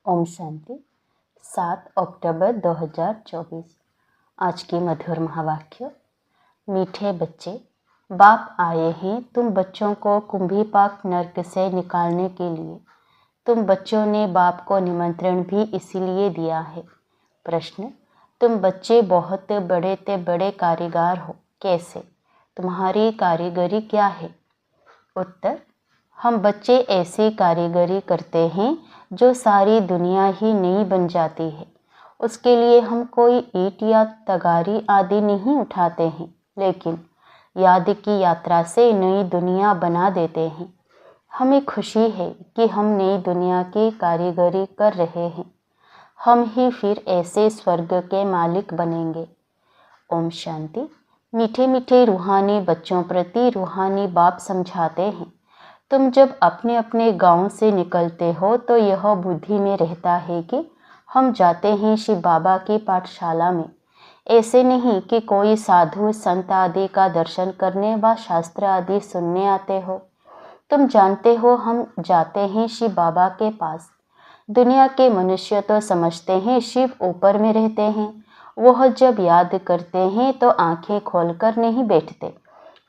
ओम शांति। 7 अक्टूबर 2024। आज की मधुर महावाक्य। मीठे बच्चे, बाप आए हैं तुम बच्चों को कुंभीपाक नर्क से निकालने के लिए। तुम बच्चों ने बाप को निमंत्रण भी इसीलिए दिया है। प्रश्न, तुम बच्चे बहुत बड़े ते बड़े कारीगर हो, कैसे? तुम्हारी कारीगरी क्या है? उत्तर, हम बच्चे ऐसी कारीगरी करते हैं जो सारी दुनिया ही नई बन जाती है। उसके लिए हम कोई ईंट या तगारी आदि नहीं उठाते हैं, लेकिन याद की यात्रा से नई दुनिया बना देते हैं। हमें खुशी है कि हम नई दुनिया की कारीगरी कर रहे हैं। हम ही फिर ऐसे स्वर्ग के मालिक बनेंगे। ओम शांति। मीठे मीठे रूहानी बच्चों प्रति रूहानी बाप समझाते हैं, तुम जब अपने अपने गांव से निकलते हो तो यह बुद्धि में रहता है कि हम जाते हैं शिव बाबा की पाठशाला में। ऐसे नहीं कि कोई साधु संत आदि का दर्शन करने व शास्त्र आदि सुनने आते हो। तुम जानते हो हम जाते हैं शिव बाबा के पास। दुनिया के मनुष्य तो समझते हैं शिव ऊपर में रहते हैं। वह जब याद करते हैं तो आंखें खोलकर नहीं बैठते,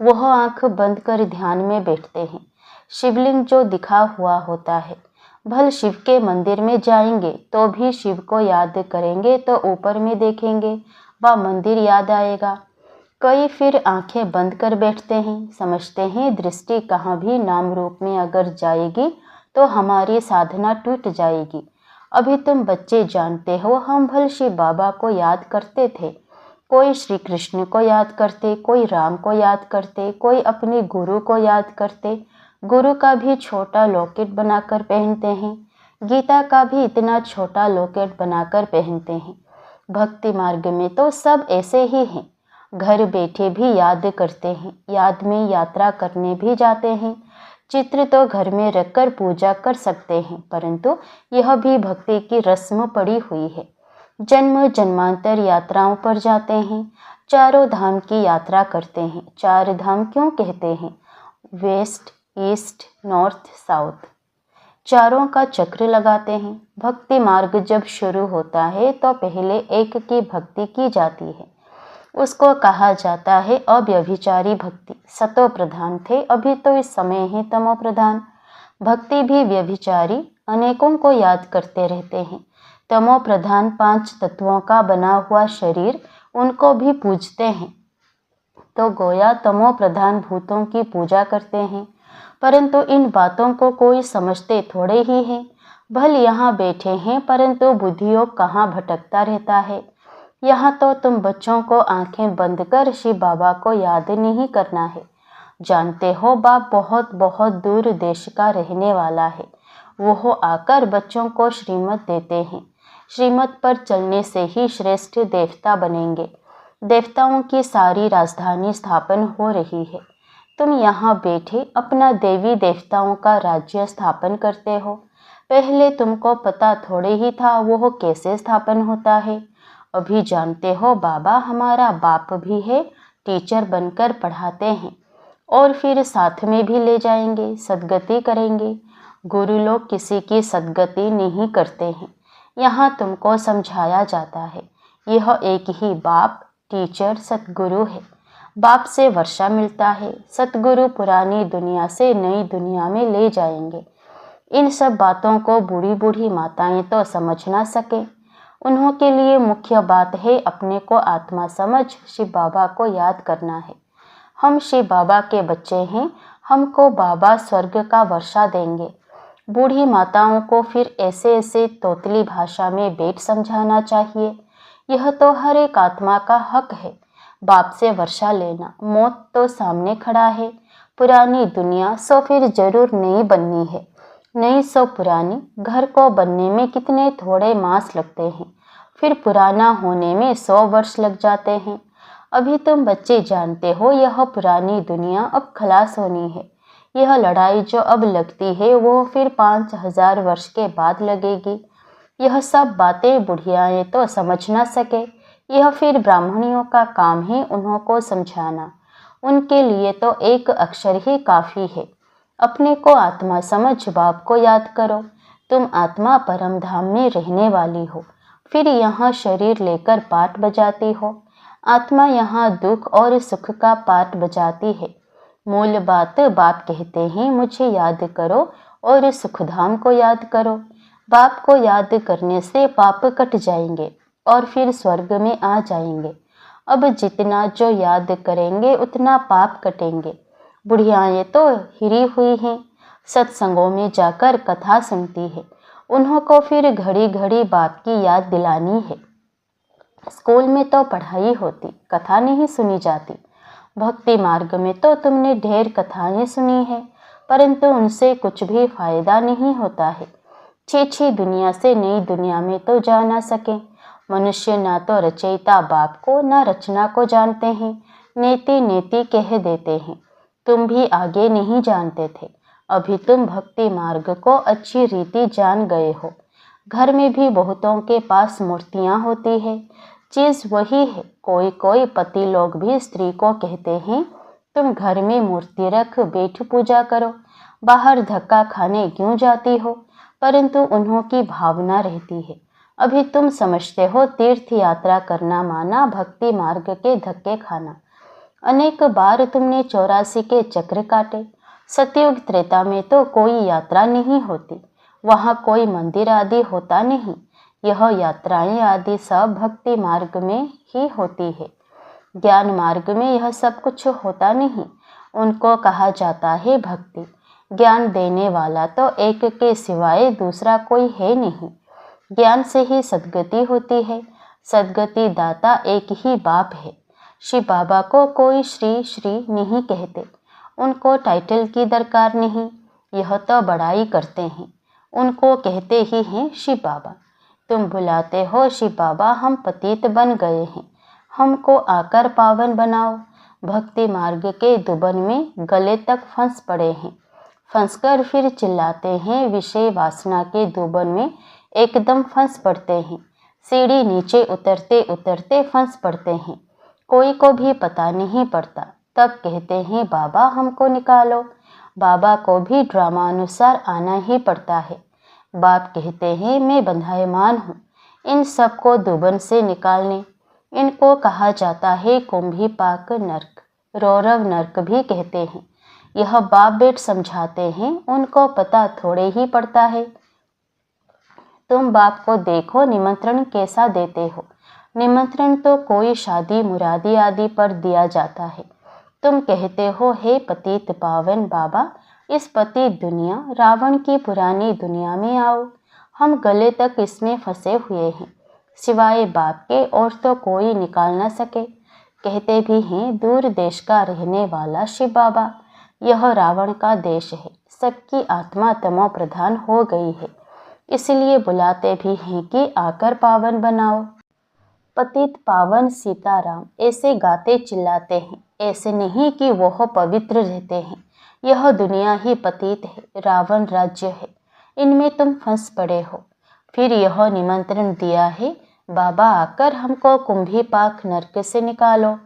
वह आंख बंद कर ध्यान में बैठते हैं। शिवलिंग जो दिखा हुआ होता है, भल शिव के मंदिर में जाएंगे तो भी शिव को याद करेंगे तो ऊपर में देखेंगे व मंदिर याद आएगा। कई फिर आंखें बंद कर बैठते हैं, समझते हैं दृष्टि कहाँ भी नाम रूप में अगर जाएगी तो हमारी साधना टूट जाएगी। अभी तुम बच्चे जानते हो हम भल शिव बाबा को याद करते थे। कोई श्री कृष्ण को याद करते, कोई राम को याद करते, कोई अपने गुरु को याद करते। गुरु का भी छोटा लॉकेट बनाकर पहनते हैं, गीता का भी इतना छोटा लॉकेट बनाकर पहनते हैं। भक्ति मार्ग में तो सब ऐसे ही हैं। घर बैठे भी याद करते हैं, याद में यात्रा करने भी जाते हैं। चित्र तो घर में रखकर पूजा कर सकते हैं, परंतु यह भी भक्ति की रस्म पड़ी हुई है। जन्म जन्मांतर यात्राओं पर जाते हैं, चारों धाम की यात्रा करते हैं। 4 धाम क्यों कहते हैं? वेस्ट, ईस्ट, नॉर्थ, साउथ, चारों का चक्र लगाते हैं। भक्ति मार्ग जब शुरू होता है तो पहले एक की भक्ति की जाती है, उसको कहा जाता है अव्यभिचारी भक्ति। सतो प्रधान थे, अभी तो इस समय है तमो प्रधान। भक्ति भी व्यभिचारी अनेकों को याद करते रहते हैं। तमो प्रधान 5 तत्वों का बना हुआ शरीर, उनको भी पूजते हैं, तो गोया तमो प्रधान भूतों की पूजा करते हैं। परंतु इन बातों को कोई समझते थोड़े ही हैं। भल यहाँ बैठे हैं, परंतु बुद्धियोग कहाँ भटकता रहता है। यहाँ तो तुम बच्चों को आंखें बंद कर शिव बाबा को याद नहीं करना है। जानते हो बाप बहुत बहुत दूर देश का रहने वाला है। वो आकर बच्चों को श्रीमत देते हैं। श्रीमत पर चलने से ही श्रेष्ठ देवता बनेंगे। देवताओं की सारी राजधानी स्थापन हो रही है। तुम यहाँ बैठे अपना देवी देवताओं का राज्य स्थापन करते हो। पहले तुमको पता थोड़े ही था वो कैसे स्थापन होता है। अभी जानते हो बाबा हमारा बाप भी है, टीचर बनकर पढ़ाते हैं और फिर साथ में भी ले जाएंगे, सद्गति करेंगे। गुरु लोग किसी की सद्गति नहीं करते हैं। यहाँ तुमको समझाया जाता है यह एक ही बाप टीचर सतगुरु है। बाप से वर्षा मिलता है, सतगुरु पुरानी दुनिया से नई दुनिया में ले जाएंगे। इन सब बातों को बूढ़ी बूढ़ी माताएं तो समझ ना सके। उन्हों के लिए मुख्य बात है अपने को आत्मा समझ शिव बाबा को याद करना है। हम शिव बाबा के बच्चे हैं, हमको बाबा स्वर्ग का वर्षा देंगे। बूढ़ी माताओं को फिर ऐसे ऐसे तोतली भाषा में बैठ समझाना चाहिए। यह तो हर एक आत्मा का हक है, बाप से वर्षा लेना। मौत तो सामने खड़ा है। पुरानी दुनिया सो फिर जरूर नई बननी है, नई सो पुरानी। घर को बनने में कितने थोड़े मास लगते हैं, फिर पुराना होने में 100 वर्ष लग जाते हैं। अभी तुम बच्चे जानते हो यह पुरानी दुनिया अब खलास होनी है। यह लड़ाई जो अब लगती है वो फिर 5000 वर्ष के बाद लगेगी। यह सब बातें बुढ़ियाएं तो समझ ना सके। यह फिर ब्राह्मणियों का काम है उन्हों को समझाना। उनके लिए तो एक अक्षर ही काफ़ी है। अपने को आत्मा समझ बाप को याद करो। तुम आत्मा परम धाम में रहने वाली हो, फिर यहाँ शरीर लेकर पाठ बजाती हो। आत्मा यहाँ दुख और सुख का पाठ बजाती है। मूल बात बाप कहते हैं, मुझे याद करो और सुखधाम को याद करो। बाप को याद करने से पाप कट जाएंगे और फिर स्वर्ग में आ जाएंगे। अब जितना जो याद करेंगे उतना पाप कटेंगे। बुढ़ियाएं तो हिरी हुई हैं, सत्संगों में जाकर कथा सुनती है, उन्हों को फिर घड़ी घड़ी बाप की याद दिलानी है। स्कूल में तो पढ़ाई होती, कथा नहीं सुनी जाती। भक्ति मार्ग में तो तुमने ढेर कथाएं सुनी है, परंतु उनसे कुछ भी फायदा नहीं होता है। छी दुनिया से नई दुनिया में तो जा ना सके। मनुष्य ना तो रचयिता बाप को ना रचना को जानते हैं, नेति नेति कह देते हैं। तुम भी आगे नहीं जानते थे, अभी तुम भक्ति मार्ग को अच्छी रीति जान गए हो। घर में भी बहुतों के पास मूर्तियां होती है, चीज वही है। कोई कोई पति लोग भी स्त्री को कहते हैं, तुम घर में मूर्ति रख बैठ पूजा करो, बाहर धक्का खाने क्यों जाती हो, परंतु उन्हों की भावना रहती है। अभी तुम समझते हो तीर्थ यात्रा करना माना भक्ति मार्ग के धक्के खाना। अनेक बार तुमने 84 के चक्र काटे। सतयुग त्रेता में तो कोई यात्रा नहीं होती, वहाँ कोई मंदिर आदि होता नहीं। यह यात्राएं आदि सब भक्ति मार्ग में ही होती है। ज्ञान मार्ग में यह सब कुछ होता नहीं, उनको कहा जाता है भक्ति। ज्ञान देने वाला तो एक के सिवाय दूसरा कोई है नहीं। ज्ञान से ही सद्गति होती है। सद्गति दाता एक ही बाप है। शिव बाबा को कोई श्री श्री नहीं कहते, उनको टाइटल की दरकार नहीं, यह तो बड़ाई करते हैं। उनको कहते ही हैं शिव बाबा। तुम बुलाते हो शिव बाबा, हम पतित बन गए हैं, हमको आकर पावन बनाओ। भक्ति मार्ग के दुबन में गले तक फंस पड़े हैं, फंसकर फिर चिल्लाते हैं। विषय वासना के दुबन में एकदम फंस पड़ते हैं, सीढ़ी नीचे उतरते उतरते फंस पड़ते हैं, कोई को भी पता नहीं पड़ता। तब कहते हैं बाबा हमको निकालो। बाबा को भी ड्रामा अनुसार आना ही पड़ता है। बाप कहते हैं मैं बंधायमान हूँ इन सबको दुबन से निकालने। इनको कहा जाता है कुंभी पाक नर्क, रौरव नर्क भी कहते हैं। यह बाप बेट समझाते हैं, उनको पता थोड़े ही पड़ता है। तुम बाप को देखो निमंत्रण कैसा देते हो। निमंत्रण तो कोई शादी मुरादी आदि पर दिया जाता है। तुम कहते हो हे पतित पावन बाबा, इस पतित दुनिया रावण की पुरानी दुनिया में आओ। हम गले तक इसमें फंसे हुए हैं, सिवाय बाप के और तो कोई निकाल न सके। कहते भी हैं दूर देश का रहने वाला शिव बाबा, यह रावण का देश है, सबकी आत्मा तमो प्रधान हो गई है, इसलिए बुलाते भी हैं कि आकर पावन बनाओ। पतित पावन सीताराम ऐसे गाते चिल्लाते हैं, ऐसे नहीं कि वह पवित्र रहते हैं। यह दुनिया ही पतित है, रावण राज्य है, इनमें तुम फंस पड़े हो। फिर यह निमंत्रण दिया है बाबा आकर हमको कुंभी पाक नर्क से निकालो,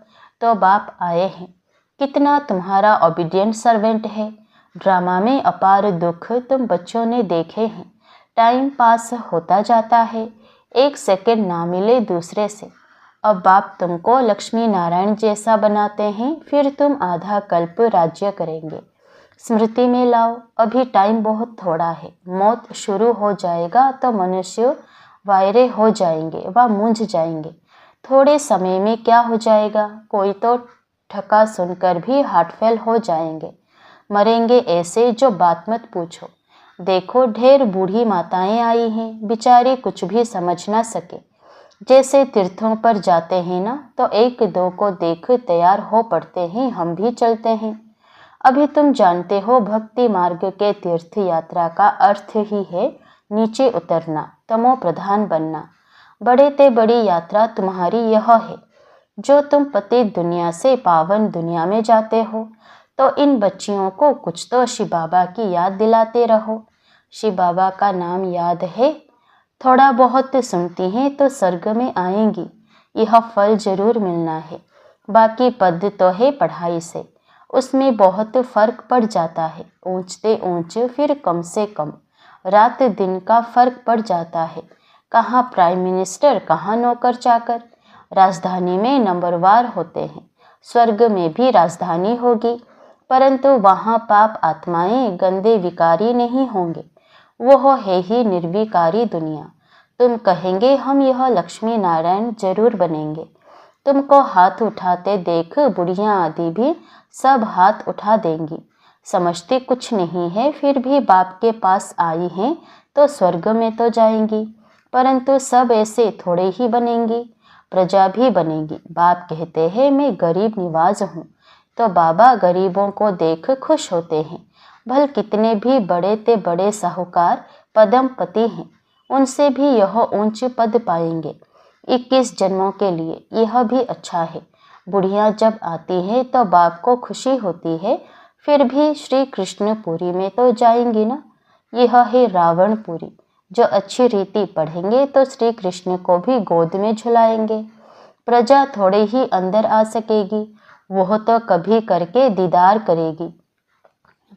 तो बाप आए हैं। कितना तुम्हारा ओबीडियंट सर्वेंट है। ड्रामा में अपार दुख तुम बच्चों ने देखे हैं। टाइम पास होता जाता है, एक सेकंड ना मिले दूसरे से। अब बाप तुमको लक्ष्मी नारायण जैसा बनाते हैं, फिर तुम आधा कल्प राज्य करेंगे। स्मृति में लाओ, अभी टाइम बहुत थोड़ा है। मौत शुरू हो जाएगा तो मनुष्य वायरे हो जाएंगे व मूंझ जाएंगे। थोड़े समय में क्या हो जाएगा, कोई तो ठका सुनकर भी हार्ट फेल हो जाएंगे। मरेंगे ऐसे जो बात मत पूछो। देखो ढेर बूढ़ी माताएं आई हैं, बिचारी कुछ भी समझ ना सके। जैसे तीर्थों पर जाते हैं ना, तो एक दो को देख तैयार हो पड़ते हैं, हम भी चलते हैं। अभी तुम जानते हो भक्ति मार्ग के तीर्थ यात्रा का अर्थ ही है नीचे उतरना, तमो प्रधान बनना। बड़े ते बड़ी यात्रा तुम्हारी यह है। जो तुम पतित दुनिया से पावन दुनिया में जाते हो, तो इन बच्चियों को कुछ तो शिव बाबा की याद दिलाते रहो। शिव बाबा का नाम याद है, थोड़ा बहुत सुनती हैं तो स्वर्ग में आएंगी। यह फल जरूर मिलना है। बाकी पद तो है पढ़ाई से, उसमें बहुत फर्क पड़ जाता है। ऊंचते ऊंच फिर कम से कम। रात दिन का फर्क पड़ जाता है। कहाँ प्राइम मिनिस्टर, कहाँ नौकर चाकर। राजधानी में नंबरवार होते हैं, स्वर्ग में भी राजधानी होगी, परंतु वहाँ पाप आत्माएं, गंदे विकारी नहीं होंगे। वो है ही निर्विकारी दुनिया। तुम कहेंगे हम यह लक्ष्मी नारायण जरूर बनेंगे। तुमको हाथ उठाते देख बुढ़िया आदि भी सब हाथ उठा देंगी। समझती कुछ नहीं है, फिर भी बाप के पास आई हैं तो स्वर्ग में तो जाएंगी, परंतु सब ऐसे थोड़े ही बनेंगी, प्रजा भी बनेगी। बाप कहते हैं मैं गरीब निवाज हूँ, तो बाबा गरीबों को देख खुश होते हैं। भल कितने भी बड़े ते बड़े साहूकार पदमपति हैं, उनसे भी यह ऊंच पद पाएंगे। 21 जन्मों के लिए यह भी अच्छा है। बुढ़िया जब आती है तो बाप को खुशी होती है, फिर भी श्री कृष्णपुरी में तो जाएंगी ना। यह है रावणपुरी। जो अच्छी रीति पढ़ेंगे तो श्री कृष्ण को भी गोद में झुलाएंगे। प्रजा थोड़े ही अंदर आ सकेगी, वह तो कभी करके दीदार करेगी।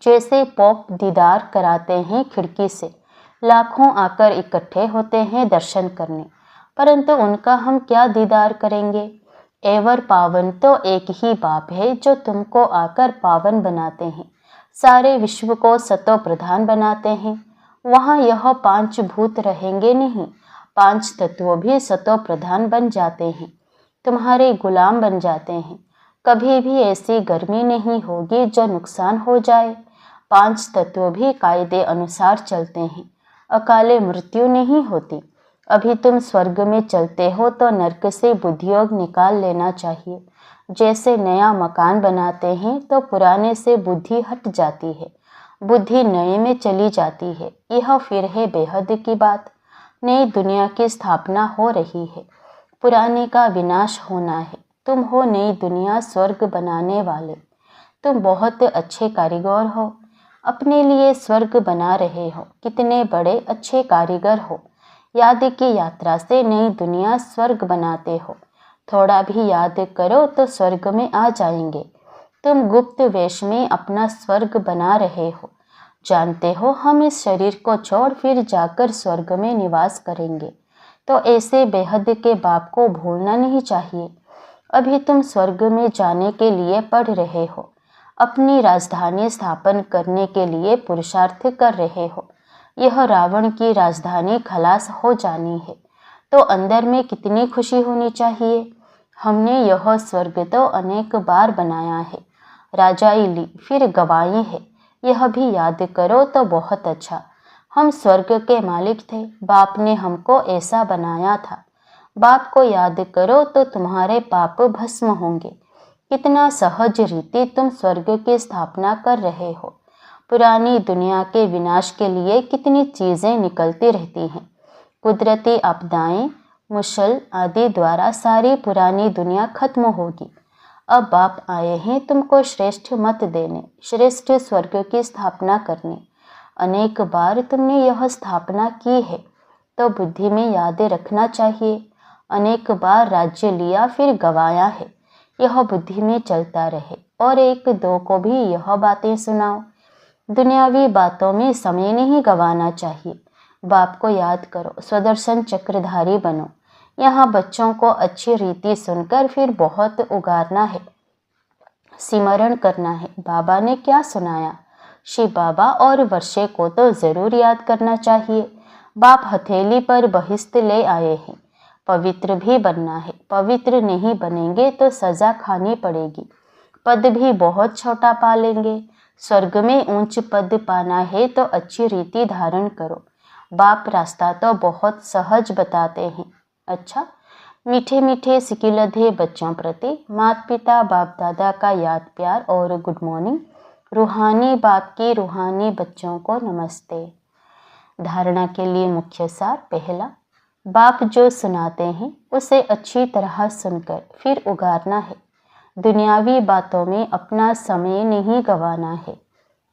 जैसे पोप दीदार कराते हैं खिड़की से, लाखों आकर इकट्ठे होते हैं दर्शन करने, परंतु उनका हम क्या दीदार करेंगे। एवर पावन तो एक ही बाप है जो तुमको आकर पावन बनाते हैं, सारे विश्व को सतो प्रधान बनाते हैं। वहाँ यह 5 भूत रहेंगे नहीं, 5 तत्व भी सतो प्रधान बन जाते हैं, तुम्हारे गुलाम बन जाते हैं। कभी भी ऐसी गर्मी नहीं होगी जो नुकसान हो जाए। 5 तत्व भी कायदे अनुसार चलते हैं, अकाले मृत्यु नहीं होती। अभी तुम स्वर्ग में चलते हो तो नरक से बुद्धियोग निकाल लेना चाहिए। जैसे नया मकान बनाते हैं तो पुराने से बुद्धि हट जाती है, बुद्धि नए में चली जाती है। यह फिर है बेहद की बात। नई दुनिया की स्थापना हो रही है, पुराने का विनाश होना है। तुम हो नई दुनिया स्वर्ग बनाने वाले। तुम बहुत अच्छे कारीगर हो, अपने लिए स्वर्ग बना रहे हो। कितने बड़े अच्छे कारीगर हो। याद की यात्रा से नई दुनिया स्वर्ग बनाते हो। थोड़ा भी याद करो तो स्वर्ग में आ जाएंगे। तुम गुप्त वेश में अपना स्वर्ग बना रहे हो। जानते हो हम इस शरीर को छोड़ फिर जाकर स्वर्ग में निवास करेंगे, तो ऐसे बेहद के बाप को भूलना नहीं चाहिए। अभी तुम स्वर्ग में जाने के लिए पढ़ रहे हो, अपनी राजधानी स्थापन करने के लिए पुरुषार्थ कर रहे हो। यह रावण की राजधानी खलास हो जानी है, तो अंदर में कितनी खुशी होनी चाहिए। हमने यह स्वर्ग तो अनेक बार बनाया है, राजाई ली फिर गवाई है, यह भी याद करो तो बहुत अच्छा। हम स्वर्ग के मालिक थे, बाप ने हमको ऐसा बनाया था। बाप को याद करो तो तुम्हारे पाप भस्म होंगे। कितना सहज रीति तुम स्वर्ग की स्थापना कर रहे हो। पुरानी दुनिया के विनाश के लिए कितनी चीज़ें निकलती रहती हैं। कुदरती आपदाएं, मुशल आदि द्वारा सारी पुरानी दुनिया खत्म होगी। अब बाप आए हैं तुमको श्रेष्ठ मत देने, श्रेष्ठ स्वर्ग की स्थापना करने। अनेक बार तुमने यह स्थापना की है, तो बुद्धि में याद रखना चाहिए। अनेक बार राज्य लिया फिर गवाया है, यह बुद्धि में चलता रहे। और एक दो को भी यह बातें सुनाओ। दुनियावी बातों में समय नहीं गंवाना चाहिए। बाप को याद करो, स्वदर्शन चक्रधारी बनो। यहाँ बच्चों को अच्छी रीति सुनकर फिर बहुत उगारना है, सिमरण करना है। बाबा ने क्या सुनाया, शिव बाबा और वर्षे को तो जरूर याद करना चाहिए। बाप हथेली पर बहिश्त ले आए हैं, पवित्र भी बनना है। पवित्र नहीं बनेंगे तो सजा खानी पड़ेगी, पद भी बहुत छोटा पा लेंगे। स्वर्ग में ऊंच पद पाना है तो अच्छी रीति धारण करो। बाप रास्ता तो बहुत सहज बताते हैं। अच्छा, मीठे मीठे सिकिलधे बच्चों प्रति माता पिता बाप दादा का याद प्यार और गुड मॉर्निंग। रूहानी बाप की रूहानी बच्चों को नमस्ते। धारणा के लिए मुख्य सार। पहला, बाप जो सुनाते हैं उसे अच्छी तरह सुनकर फिर उगारना है। दुनियावी बातों में अपना समय नहीं गंवाना है।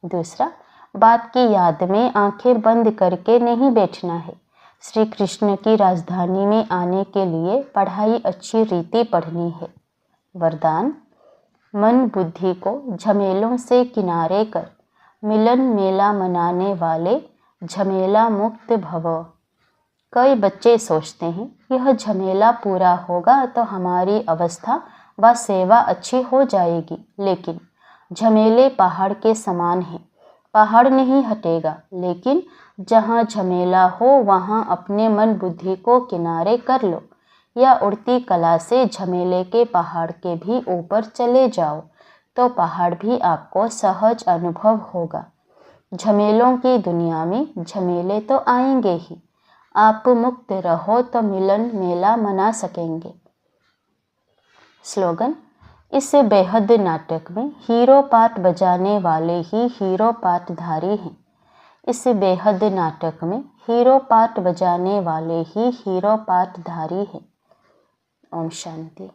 दूसरा, बाप की याद में आंखें बंद करके नहीं बैठना है। श्री कृष्ण की राजधानी में आने के लिए पढ़ाई अच्छी रीति पढ़नी है। वरदान, मन बुद्धि को झमेलों से किनारे कर मिलन मेला मनाने वाले झमेला मुक्त भव। कई बच्चे सोचते हैं यह झमेला पूरा होगा तो हमारी अवस्था व सेवा अच्छी हो जाएगी, लेकिन झमेले पहाड़ के समान हैं। पहाड़ नहीं हटेगा, लेकिन जहाँ झमेला हो वहाँ अपने मन बुद्धि को किनारे कर लो या उड़ती कला से झमेले के पहाड़ के भी ऊपर चले जाओ तो पहाड़ भी आपको सहज अनुभव होगा। झमेलों की दुनिया में झमेले तो आएंगे ही, आप मुक्त रहो तो मिलन मेला मना सकेंगे। स्लोगन। इस बेहद नाटक में हीरो पार्ट बजाने वाले ही हीरो पार्टधारी हैं। इस बेहद नाटक में हीरो पार्ट बजाने वाले ही हीरो पार्टधारी हैं। ओम शांति।